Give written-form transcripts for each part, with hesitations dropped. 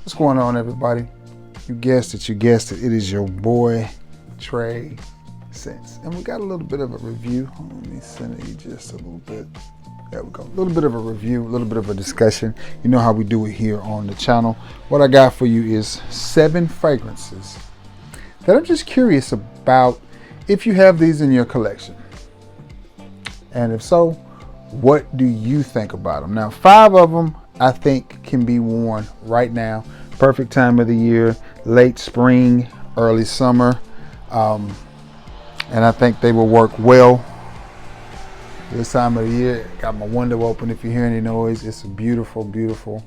What's going on, everybody? You guessed it, It is your boy, Trey Sense. And we got a little bit of a review. Let me center you just a little bit. There we go. A little bit of a review, a little bit of a discussion. You know how we do it here on the channel. What I got for you is 7 fragrances that I'm just curious about if you have these in your collection. And if so, what do you think about them? Now, 5 of them I think can be worn right now. Perfect time of the year, late spring, early summer. And I think they will work well this time of the year. Got my window open if you hear any noise. It's a beautiful, beautiful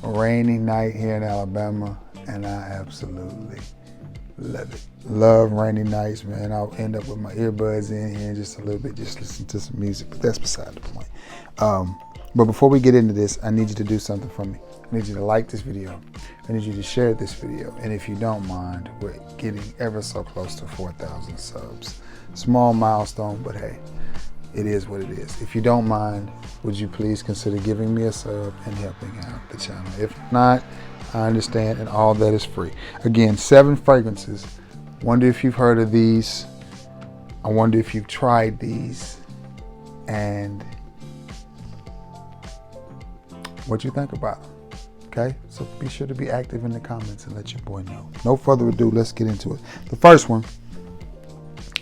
rainy night here in Alabama, and I absolutely love it. Love rainy nights, man. I'll end up with my earbuds in here in just a little bit, just listen to some music, but that's beside the point. But before we get into this, I need you to do something for me. I need you to like this video. I need you to share this video. And if you don't mind, we're getting ever so close to 4,000 subs. Small milestone, but hey, it is what it is. If you don't mind, would you please consider giving me a sub and helping out the channel? If not, I understand, and all that is free. Again, 7 fragrances. Wonder if you've heard of these. I wonder if you've tried these and what you think about them. Okay, so be sure to be active in the comments and let your boy know. No further ado, let's get into it. The first one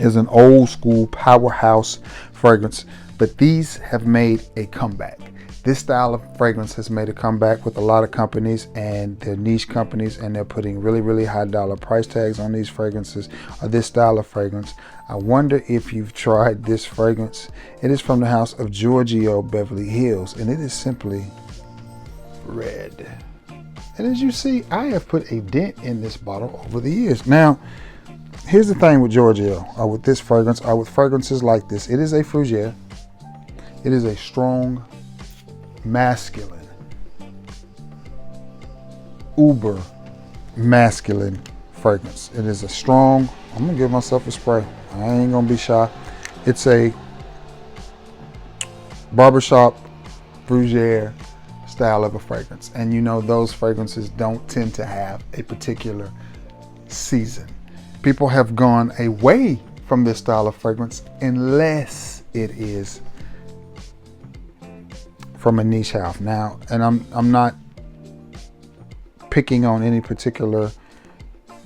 is an old school powerhouse fragrance, but these have made a comeback. This style of fragrance has made a comeback with a lot of companies, and they're niche companies, and they're putting really, really high dollar price tags on these fragrances or this style of fragrance. I wonder if you've tried this fragrance. It is from the house of Giorgio, Beverly Hills, and it is simply red. And as you see, I have put a dent in this bottle over the years. Now, here's the thing with Giorgio, or with this fragrance, or with fragrances like this. It is a fougere. It is a strong, masculine, uber masculine fragrance. It is a strong, I'm gonna give myself a spray. I ain't gonna be shy. It's a barbershop fougere style of a fragrance. And you know, those fragrances don't tend to have a particular season. People have gone away from this style of fragrance unless it is from a niche house. Now, and I'm not picking on any particular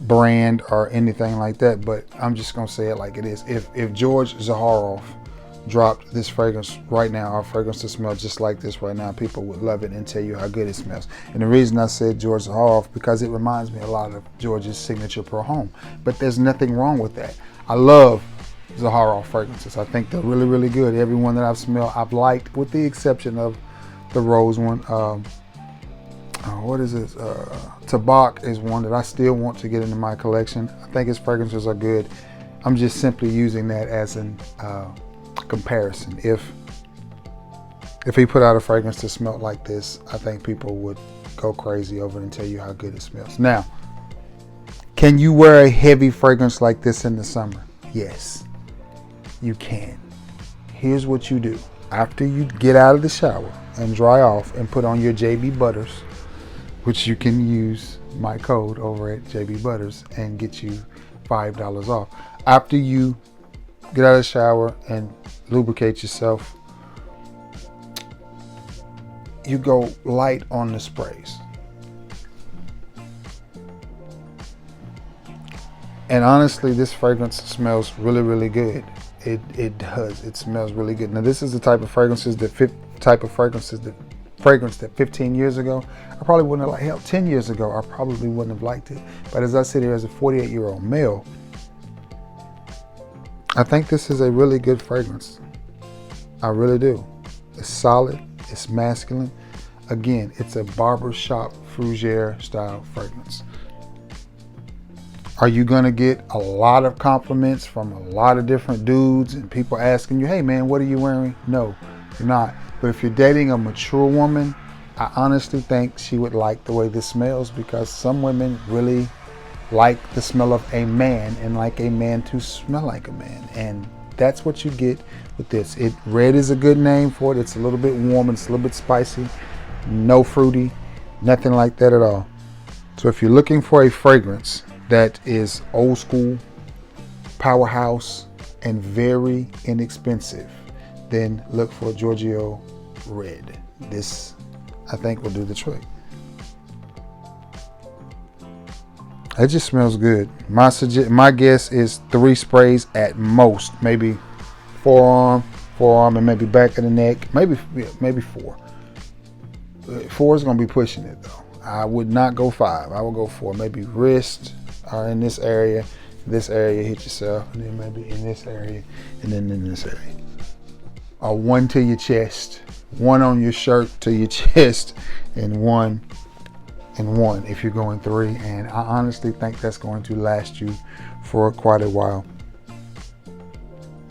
brand or anything like that, but I'm just gonna say it like it is. If George Zaharoff dropped this fragrance right now, our fragrance to smell just like this right now, people would love it and tell you how good it smells. And the reason I said George Zaharoff, because it reminds me a lot of George's signature Pro Home, but there's nothing wrong with that. I love Zaharoff fragrances. I think they're really, really good. Every one that I've smelled, I've liked, with the exception of the rose one. What is this? Tabak is one that I still want to get into my collection. I think his fragrances are good. I'm just simply using that as an comparison. If he put out a fragrance to smell like this, I think people would go crazy over it and tell you how good it smells. Now, can you wear a heavy fragrance like this in the summer? Yes, you can. Here's what you do. After you get out of the shower and dry off and put on your JB Butters, which you can use my code over at JB Butters and get you $5 off. After you get out of the shower and lubricate yourself, you go light on the sprays. And honestly, this fragrance smells really, really good. It does. It smells really good. Now, this is the type of fragrances that fragrance that 15 years ago, I probably wouldn't have liked. Hell, 10 years ago, I probably wouldn't have liked it. But as I sit here as a 48-year-old male, I think this is a really good fragrance. I really do. It's solid. It's masculine. Again, it's a barbershop fougere style fragrance. Are you gonna get a lot of compliments from a lot of different dudes and people asking you, hey man, what are you wearing? No, you're not. But if you're dating a mature woman, I honestly think she would like the way this smells, because some women really like the smell of a man and like a man to smell like a man. And that's what you get with this. Red is a good name for it. It's a little bit warm and it's a little bit spicy. No fruity, nothing like that at all. So if you're looking for a fragrance that is old school, powerhouse, and very inexpensive, then look for Giorgio Red. This, I think, will do the trick. It just smells good. My guess is 3 sprays at most, maybe forearm, and maybe back of the neck, maybe 4. 4 is gonna be pushing it though. I would not go 5. I would go 4. Maybe wrist or in this area. This area, hit yourself, and then maybe in this area, and then in this area. Or 1 to your chest, 1 on your shirt to your chest, and 1 if you're going 3. And I honestly think that's going to last you for quite a while.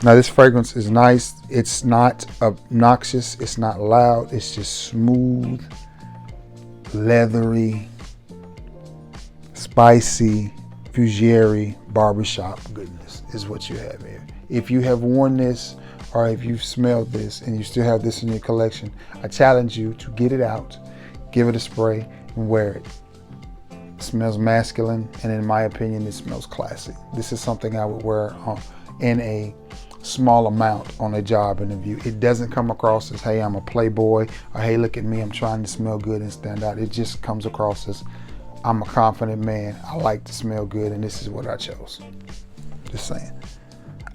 Now this fragrance is nice. It's not obnoxious. It's not loud. It's just smooth, leathery, spicy, Fugieri barbershop goodness is what you have here. If you have worn this, or if you've smelled this and you still have this in your collection, I challenge you to get it out, give it a spray, and wear it. It smells masculine, and in my opinion, it smells classy. This is something I would wear in a small amount on a job interview. It doesn't come across as, hey, I'm a playboy, or hey, look at me, I'm trying to smell good and stand out. It just comes across as, I'm a confident man, I like to smell good, and this is what I chose. Just saying.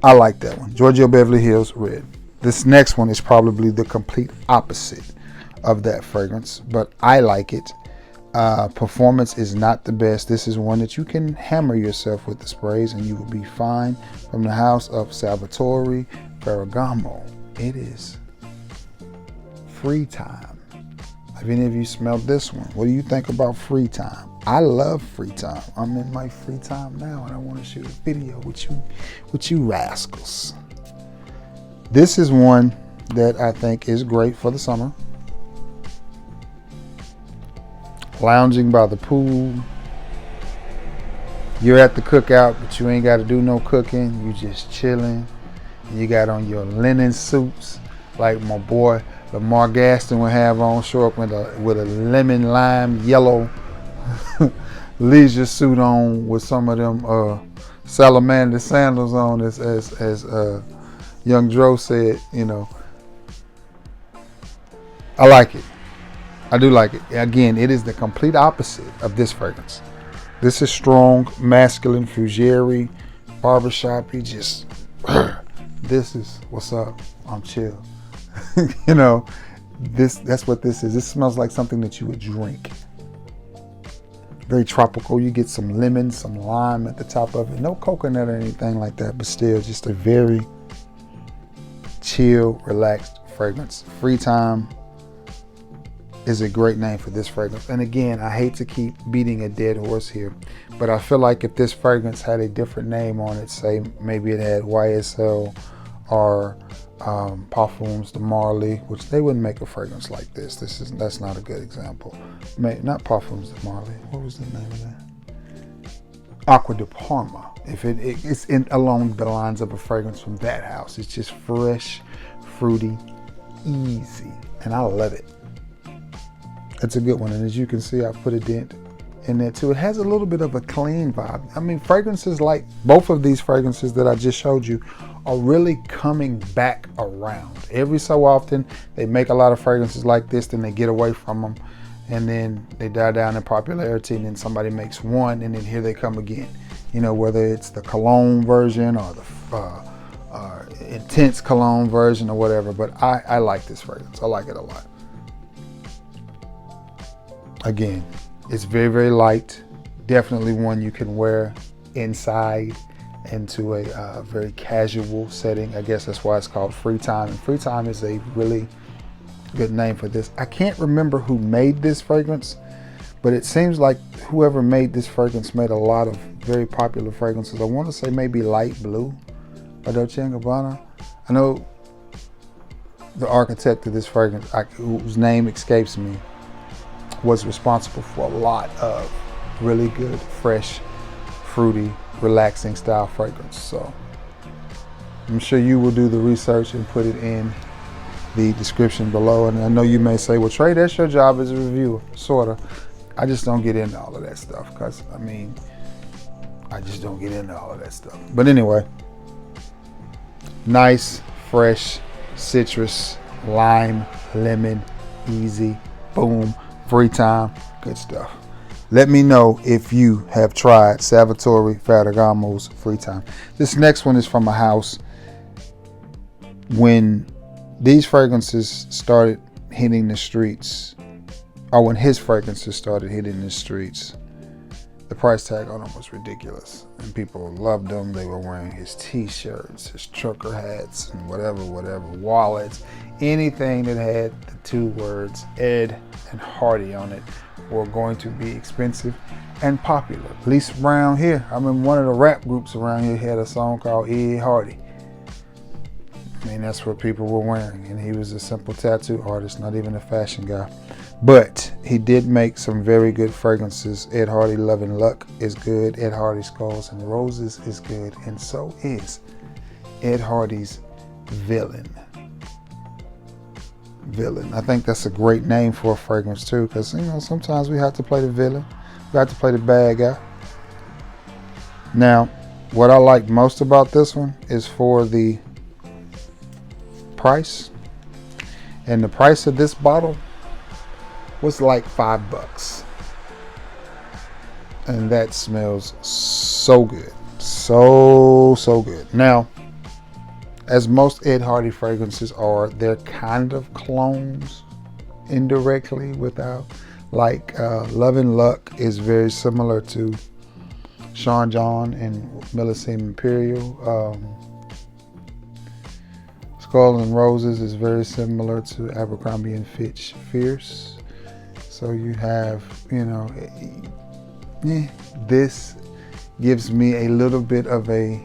I like that one. Giorgio Beverly Hills Red. This next one is probably the complete opposite of that fragrance, but I like it. Performance is not the best. This is one that you can hammer yourself with the sprays and you will be fine. From the house of Salvatore, Ferragamo. It is Free Time. Have any of you smelled this one? What do you think about Free Time? I love Free Time. I'm in my free time now and I want to shoot a video with you rascals. This is one that I think is great for the summer. Lounging by the pool. You're at the cookout, but you ain't got to do no cooking. You just chilling. And you got on your linen suits, like my boy Lamar Gaston would have on. Show up with a lemon lime yellow leisure suit on with some of them salamander sandals on, as young Joe said. You know, I like it. I do like it. Again, it is the complete opposite of this fragrance. This is strong, masculine, Fugieri, barbershop. You just, this is what's up. I'm chill. You know, that's what this is. This smells like something that you would drink. Very tropical. You get some lemon, some lime at the top of it. No coconut or anything like that, but still just a very chill, relaxed fragrance. Free Time is a great name for this fragrance. And again, I hate to keep beating a dead horse here, but I feel like if this fragrance had a different name on it, say maybe it had YSL or Parfums de Marly, which they wouldn't make a fragrance like this. That's not a good example. Not Parfums de Marly. What was the name of that? Acqua di Parma. If it's along the lines of a fragrance from that house. It's just fresh, fruity, easy, and I love it. It's a good one, and as you can see, I put a dent in there too. It has a little bit of a clean vibe. I mean, fragrances like both of these fragrances that I just showed you are really coming back around. Every so often, they make a lot of fragrances like this, then they get away from them, and then they die down in popularity, and then somebody makes one, and then here they come again. You know, whether it's the cologne version or the intense cologne version or whatever, but I like this fragrance. I like it a lot. Again, it's very, very light. Definitely one you can wear inside into a very casual setting. I guess that's why it's called Free Time. And Free Time is a really good name for this. I can't remember who made this fragrance, but it seems like whoever made this fragrance made a lot of very popular fragrances. I want to say maybe Light Blue by Dolce & Gabbana. I know the architect of this fragrance, whose name escapes me, was responsible for a lot of really good, fresh, fruity, relaxing style fragrance. So I'm sure you will do the research and put it in the description below. And I know you may say, well, Trey, that's your job as a reviewer. Sort of. I just don't get into all of that stuff because, I mean, I just don't get into all of that stuff. But anyway, nice, fresh, citrus, lime, lemon, easy, boom, free time, good stuff. Let me know if you have tried Salvatore Ferragamo's free time. This next one is from a house. When these fragrances started hitting the streets, or when his fragrances started hitting the streets, the price tag on them was ridiculous. And people loved them. They were wearing his t-shirts, his trucker hats, and whatever, wallets. Anything that had the two words Ed and Hardy on it were going to be expensive and popular. At least around here. I remember one of the rap groups around here had a song called Ed Hardy. I mean, that's what people were wearing. And he was a simple tattoo artist, not even a fashion guy. But he did make some very good fragrances. Ed Hardy Love and Luck is good. Ed Hardy Skulls and Roses is good. And so is Ed Hardy's Villain. I think that's a great name for a fragrance too, because, you know, sometimes we have to play the villain. We have to play the bad guy. Now, what I like most about this one is for the price. And the price of this bottle was like $5. And that smells so good. So good. Now, as most Ed Hardy fragrances are, they're kind of clones indirectly without, like Love and Luck is very similar to Sean John and Millesime Imperial. Skull and Roses is very similar to Abercrombie and Fitch Fierce. So you have, you know, this gives me a little bit of a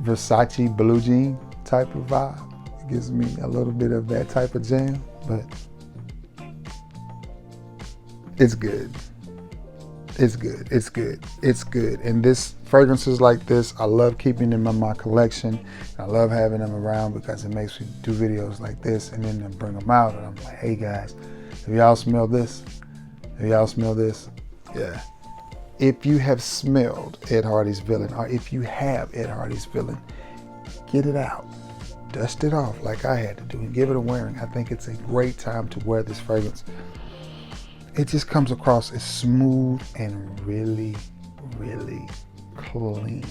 Versace blue jean type of vibe. It gives me a little bit of that type of jam, but it's good. It's good. And this fragrances like this, I love keeping them in my collection. I love having them around because it makes me do videos like this and then bring them out. And I'm like, hey guys, have y'all smelled this? Have y'all smelled this? Yeah. If you have smelled Ed Hardy's Villain, or if you have Ed Hardy's Villain, get it out. Dust it off like I had to do and give it a wearing. I think it's a great time to wear this fragrance. It just comes across as smooth and really clean.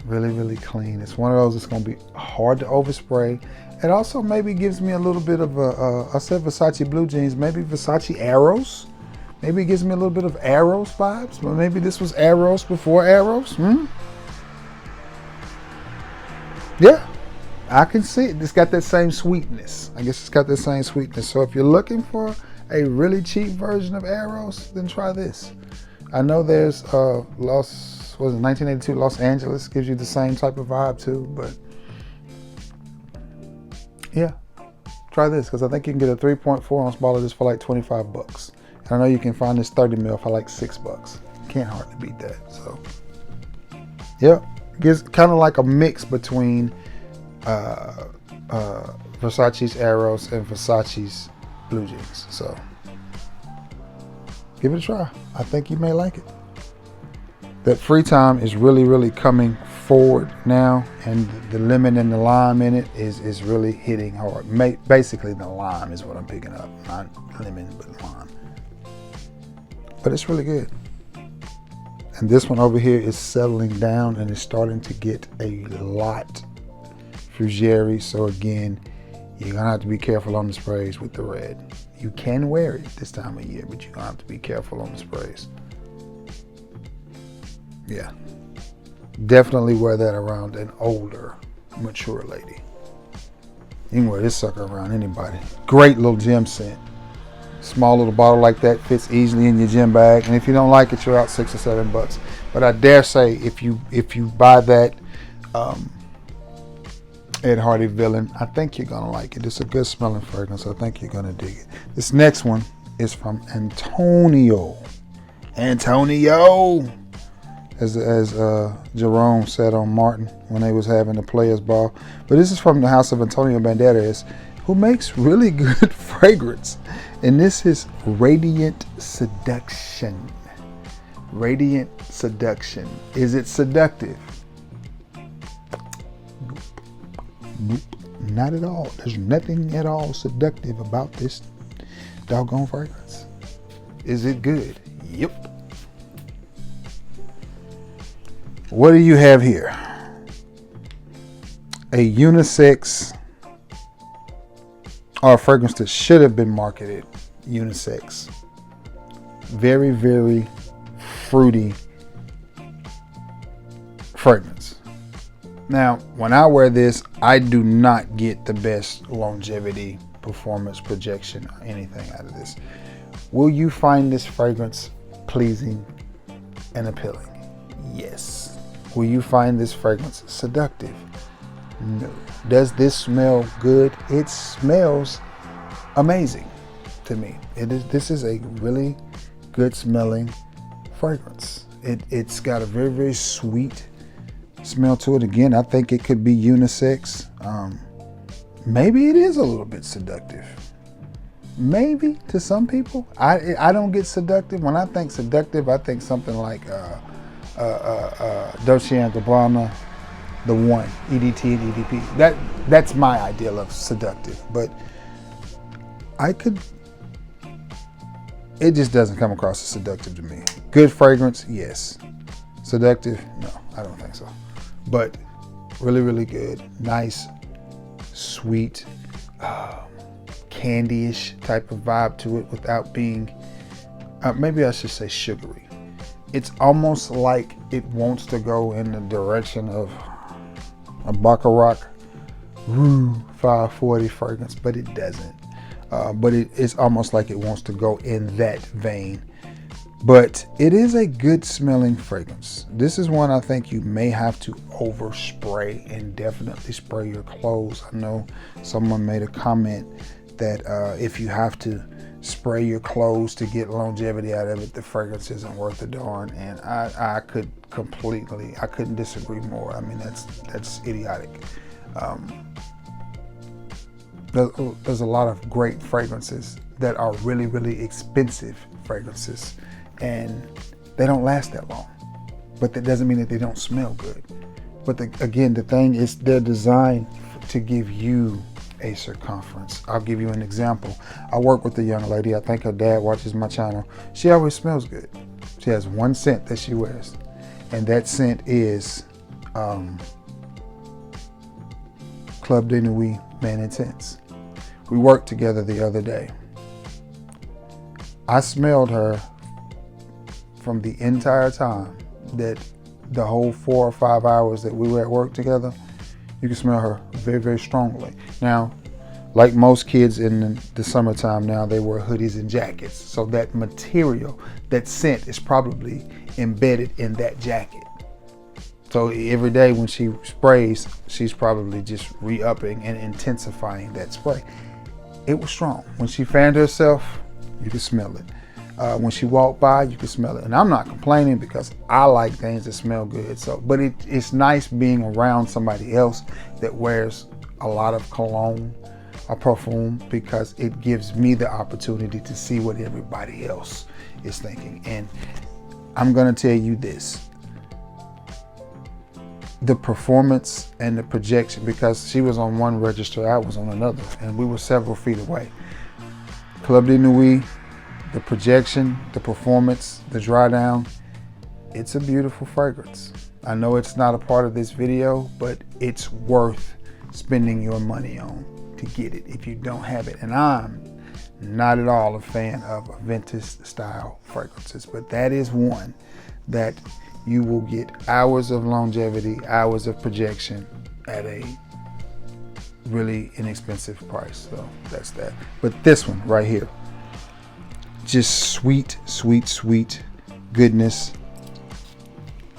Really clean. It's one of those that's going to be hard to overspray. It also maybe gives me a little bit of I said Versace blue jeans, maybe Versace Arrows. Maybe it gives me a little bit of Arrows vibes, but maybe this was Arrows before Arrows. Yeah, I can see it. It's got that same sweetness. I guess it's got that same sweetness. So if you're looking for a really cheap version of Arrows, then try this. I know there's 1982 Los Angeles gives you the same type of vibe too, but yeah, try this because I think you can get a 3.4 ounce bottle of this for like $25. I know you can find this 30 ml for like $6. Can't hardly beat that. So, yeah, gives kind of like a mix between Versace's Arrows and Versace's blue jeans. So, give it a try. I think you may like it. That free time is really coming forward now, and the lemon and the lime in it is really hitting hard. Basically, the lime is what I'm picking up, not lemon, but lime. But it's really good. And this one over here is settling down and it's starting to get a lot Frugeri. So again, you're gonna have to be careful on the sprays with the red. You can wear it this time of year, but you're gonna have to be careful on the sprays. Yeah. Definitely wear that around an older, mature lady. You can wear this sucker around anybody. Great little gem scent. Small little bottle like that fits easily in your gym bag, and if you don't like it, you're out $6 or $7. But I dare say, if you buy that Ed Hardy Villain, I think you're gonna like it. It's a good smelling fragrance. I think you're gonna dig it. This next one is from Antonio, as Jerome said on Martin when they was having the players ball. But this is from the house of Antonio Banderas, who makes really good fragrance. And this is Radiant Seduction. Radiant Seduction. Is it seductive? Nope. Not at all. There's nothing at all seductive about this doggone fragrance. Is it good? Yep. What do you have here? A unisex, or a fragrance that should have been marketed unisex. Very, very fruity fragrance. Now, when I wear this, I do not get the best longevity, performance, projection, or anything out of this. Will you find this fragrance pleasing and appealing? Yes. Will you find this fragrance seductive? No. Does this smell good? It smells amazing to me. This is a really good smelling fragrance. It's got a very, very sweet smell to it. Again, I think it could be unisex. Maybe it is a little bit seductive. Maybe to some people. I don't get seductive. When I think seductive, I think something like Dolce & Gabbana, the one, EDT and EDP. That's my ideal of seductive. But it just doesn't come across as seductive to me. Good fragrance, yes. Seductive, no, I don't think so. But really, really good. Nice, sweet, candy-ish type of vibe to it without being, maybe I should say sugary. It's almost like it wants to go in the direction of a Baccarat Rue 540 fragrance, but it doesn't. But it's almost like it wants to go in that vein. But it is a good smelling fragrance. This is one I think you may have to overspray and definitely spray your clothes. I know someone made a comment that if you have to spray your clothes to get longevity out of it, the fragrance isn't worth a darn. And I couldn't disagree more. I mean, that's idiotic. There's a lot of great fragrances that are really, really expensive fragrances, and they don't last that long. But that doesn't mean that they don't smell good. But again, the thing is they're designed to give you a circumference. I'll give you an example. I work with a young lady. I think her dad watches my channel. She always smells good. She has one scent that she wears, and that scent is Club de Nuit Man Intense. We worked together the other day. I smelled her from the entire time, that the whole 4 or 5 hours that we were at work together. You can smell her very, very strongly. Now, like most kids in the summertime now, they wear hoodies and jackets. So that material, that scent is probably embedded in that jacket. So every day when she sprays, she's probably just re-upping and intensifying that spray. It was strong. When she fanned herself, you could smell it. When she walked by, you could smell it. And I'm not complaining because I like things that smell good. But it's nice being around somebody else that wears a lot of cologne or perfume, because it gives me the opportunity to see what everybody else is thinking. And I'm gonna tell you this. The performance and the projection, because she was on one register, I was on another, and we were several feet away. Club de Nuit, the projection, the performance, the dry down, it's a beautiful fragrance. I know it's not a part of this video, but it's worth spending your money on to get it if you don't have it. And I'm not at all a fan of vintage style fragrances, but that is one that you will get hours of longevity, hours of projection at a really inexpensive price. So that's that. But this one right here, just sweet, sweet, sweet goodness,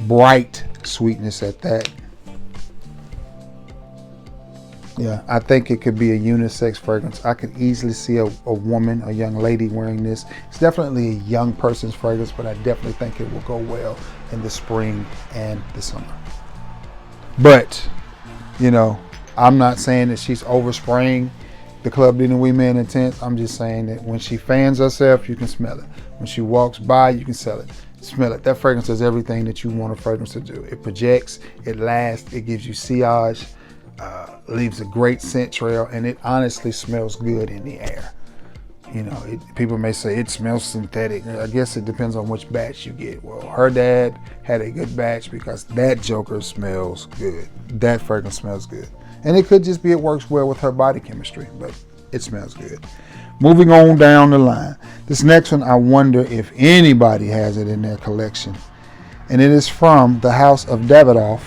bright sweetness at that. Yeah, I think it could be a unisex fragrance. I could easily see a woman, a young lady wearing this. It's definitely a young person's fragrance, but I definitely think it will go well in the spring and the summer. But, you know, I'm not saying that she's overspraying the Club de Nuit Man Intense. I'm just saying that when she fans herself, you can smell it. When she walks by, you can smell it. That fragrance does everything that you want a fragrance to do. It projects, it lasts, it gives you sillage, leaves a great scent trail, and it honestly smells good in the air. You know, people may say it smells synthetic. I guess it depends on which batch you get. Well, her dad had a good batch because that joker smells good. That fragrance smells good. And it could just be it works well with her body chemistry, but it smells good. Moving on down the line. This next one, I wonder if anybody has it in their collection. And it is from the house of Davidoff.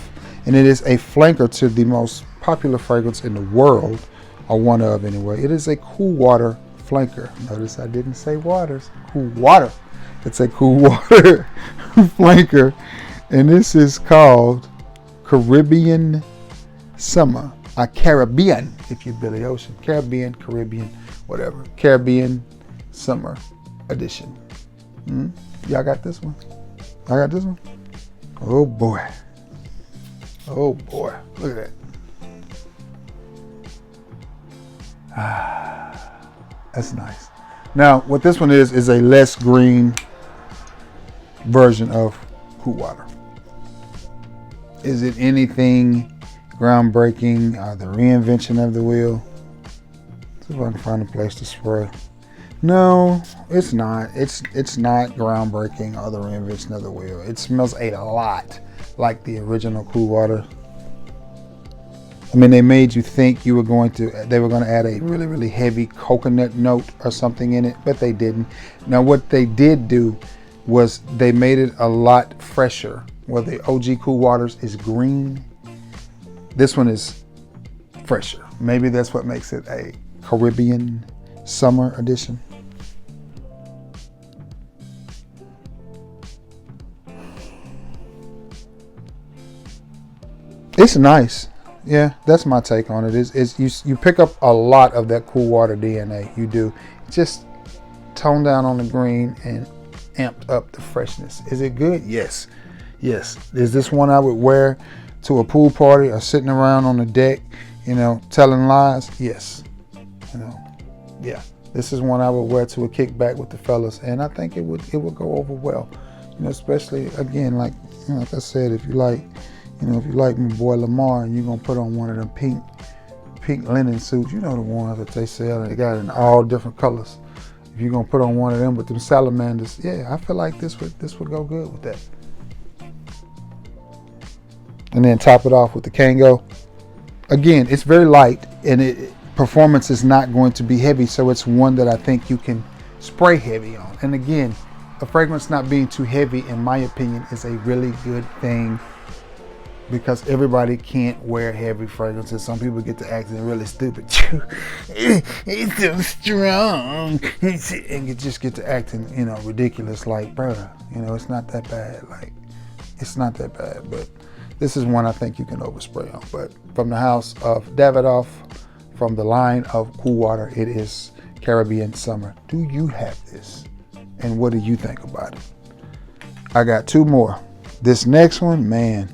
And it is a flanker to the most popular fragrance in the world, or one of anyway. It is a Cool Water flanker. Notice I didn't say waters. Cool Water. It's a Cool Water flanker. And this is called Caribbean Summer. Caribbean, if you're Billy Ocean. Caribbean, whatever. Caribbean Summer Edition. Y'all got this one? I got this one? Oh boy. Oh boy. Look at that. That's nice. Now, what this one is a less green version of Cool Water. Is it anything groundbreaking? The reinvention of the wheel? See if I can find a place to spray. No, it's not. It's not groundbreaking or the reinvention of the wheel. It smells a lot like the original Cool Water. I mean, they made you think they were going to add a really, really heavy coconut note or something in it, but they didn't. Now, what they did do was they made it a lot fresher. Where the OG Cool Waters is green, this one is fresher. Maybe that's what makes it a Caribbean Summer Edition. It's nice. Yeah, that's my take on it. You pick up a lot of that Cool Water DNA. You do. Just tone down on the green and amped up the freshness. Is it good? Yes. Yes. Is this one I would wear to a pool party or sitting around on the deck, telling lies? Yes. Yeah. This is one I would wear to a kickback with the fellas, and I think it would go over well. Especially again, like I said, if you like my boy Lamar and you're gonna put on one of them pink linen suits, the ones that they sell, and they got it in all different colors. If you're gonna put on one of them with them salamanders, yeah, I feel like this would go good with that. And then top it off with the Kango. Again, it's very light, and performance is not going to be heavy, so it's one that I think you can spray heavy on. And again, a fragrance not being too heavy, in my opinion, is a really good thing, because everybody can't wear heavy fragrances. Some people get to acting really stupid. It's so strong. And you just get to acting, ridiculous. Like, brother, it's not that bad. Like, it's not that bad. But this is one I think you can overspray on. But from the house of Davidoff, from the line of Cool Water, it is Caribbean Summer. Do you have this? And what do you think about it? I got two more. This next one, man,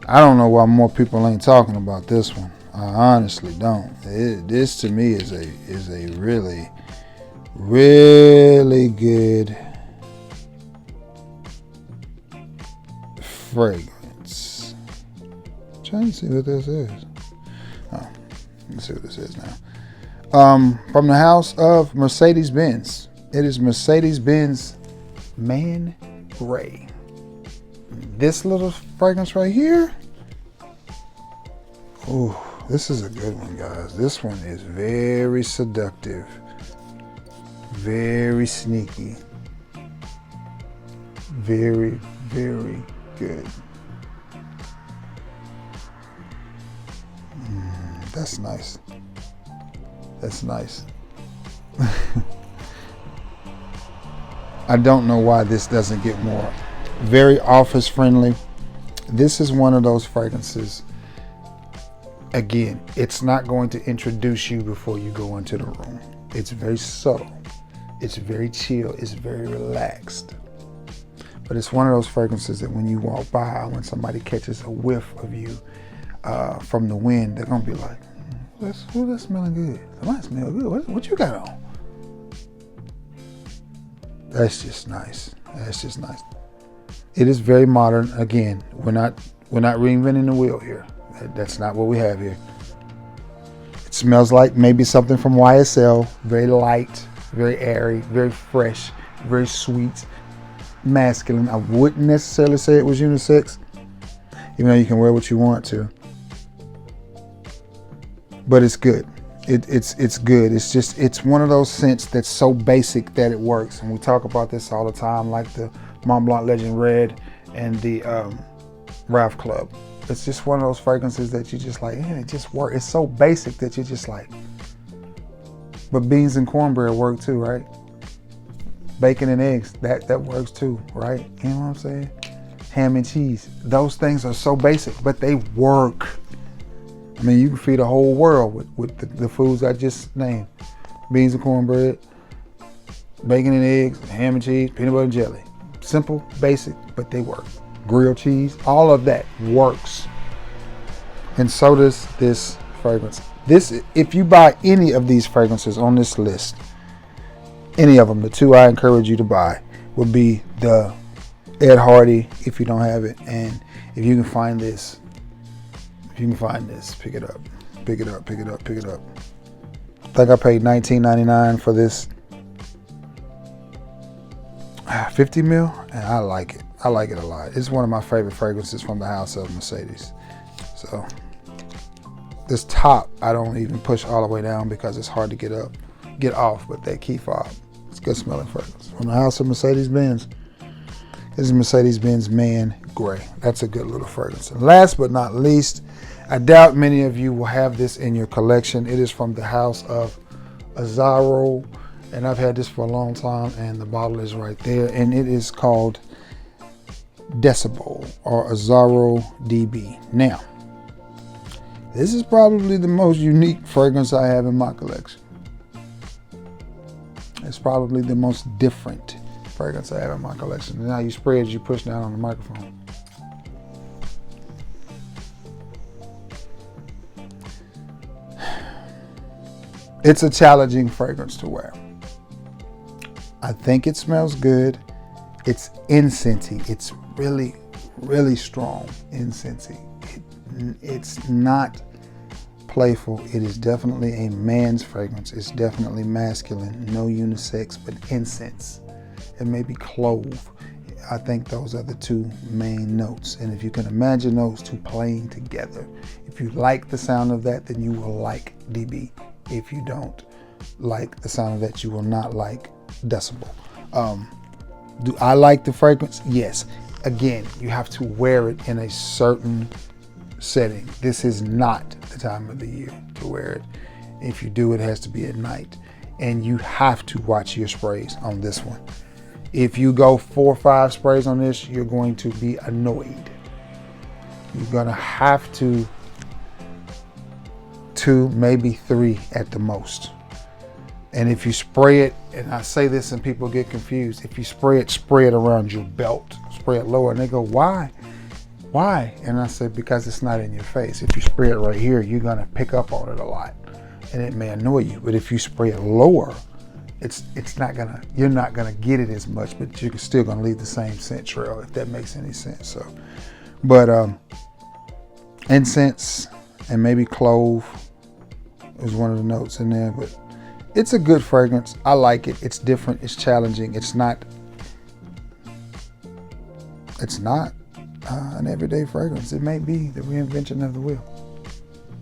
I don't know why more people ain't talking about this one. I honestly don't. This to me is a really, really good fragrance. I'm trying to see what this is. Oh, let's see what this is now. From the house of Mercedes-Benz. It is Mercedes-Benz Man Gray. This little fragrance right here. Oh, this is a good one, guys. This one is very seductive, very sneaky, very, very good. That's nice. That's nice. I don't know why this doesn't get more. Very office friendly. This is one of those fragrances. Again, it's not going to introduce you before you go into the room. It's very subtle. It's very chill. It's very relaxed. But it's one of those fragrances that when you walk by, when somebody catches a whiff of you from the wind, they're going to be like, Who that's smelling good? Somebody smell good. What you got on? That's just nice. That's just nice. It is very modern. Again, we're not reinventing the wheel here. That's not what we have here. It smells like maybe something from YSL. Very light, very airy, very fresh, very sweet, masculine. I wouldn't necessarily say it was unisex, even though you can wear what you want to. But it's good. It's good. It's one of those scents that's so basic that it works. And we talk about this all the time, like the Mont Blanc Legend Red and the Ralph Club. It's just one of those fragrances that you just like, it just works. It's so basic that you're just like, but beans and cornbread work too, right? Bacon and eggs, that works too, right? You know what I'm saying? Ham and cheese. Those things are so basic, but they work. I mean, you can feed a whole world with the foods I just named. Beans and cornbread, bacon and eggs, ham and cheese, peanut butter and jelly. Simple, basic, but they work. Grilled cheese, all of that works. And so does this fragrance. If you buy any of these fragrances on this list, any of them, the two I encourage you to buy would be the Ed Hardy, if you don't have it. And if you can find this, pick it up. Pick it up. I think I paid $19.99 for this 50 mil, and I like it. I like it a lot. It's one of my favorite fragrances from the house of Mercedes. So this top, I don't even push all the way down because it's hard to get off, but that key fob, it's good smelling fragrance. From the house of Mercedes-Benz. This is Mercedes-Benz Man Gray. That's a good little fragrance. And last but not least, I doubt many of you will have this in your collection. It is from the house of Azzaro, and I've had this for a long time, and the bottle is right there, and it is called Decibel, or Azzaro DB. Now, this is probably the most unique fragrance I have in my collection. It's probably the most different fragrance I have in my collection. And now you spray as you push down on the microphone. It's a challenging fragrance to wear. I think it smells good. It's incensey. It's really, really strong incensey. It's not playful. It is definitely a man's fragrance. It's definitely masculine, no unisex, but incense. And maybe clove. I think those are the two main notes. And if you can imagine those two playing together, if you like the sound of that, then you will like DB. If you don't like the sound of that, you will not like Decibel. Do I like the fragrance? Yes. Again, you have to wear it in a certain setting. This is not the time of the year to wear it. If you do, it has to be at night. And you have to watch your sprays on this one. If you go 4 or 5 sprays on this, you're going to be annoyed. You're gonna have to 2, maybe 3 at the most. And if you spray it, and I say this and people get confused, if you spray it around your belt, spray it lower, and they go, why? Why? And I say, because it's not in your face. If you spray it right here, you're gonna pick up on it a lot, and it may annoy you. But if you spray it lower, you're not gonna get it as much, but you're still gonna leave the same scent trail, if that makes any sense. So, but incense and maybe clove is one of the notes in there, but it's a good fragrance. I like it. It's different. It's challenging. It's not an everyday fragrance. It may be the reinvention of the wheel.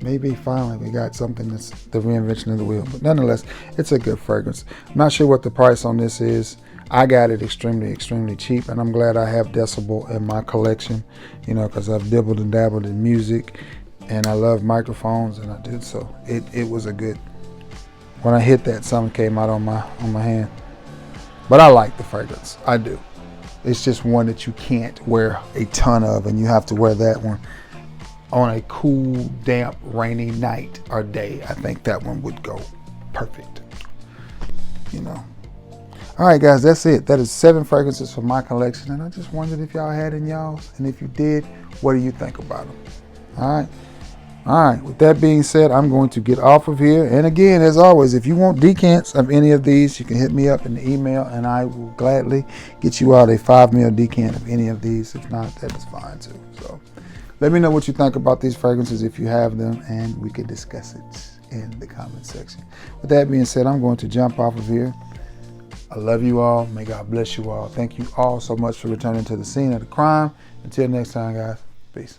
Maybe finally we got something that's the reinvention of the wheel. But nonetheless, it's a good fragrance. I'm not sure what the price on this is. I got it extremely, extremely cheap, and I'm glad I have Decibel in my collection, because I've dibbled and dabbled in music, and I love microphones, and I did so. It was a good. When I hit that, something came out on my hand. But I like the fragrance. I do. It's just one that you can't wear a ton of, and you have to wear that one on a cool, damp, rainy night or day. I think that one would go perfect. All right, guys, that's it. That is 7 fragrances from my collection, and I just wondered if y'all had in y'all's, and if you did, what do you think about them? All right. All right, with that being said, I'm going to get off of here. And again, as always, if you want decants of any of these, you can hit me up in the email and I will gladly get you out a 5 ml decant of any of these. If not, that is fine too. So let me know what you think about these fragrances if you have them, and we could discuss it in the comment section. With that being said, I'm going to jump off of here. I love you all. May God bless you all. Thank you all so much for returning to the scene of the crime. Until next time, guys. Peace.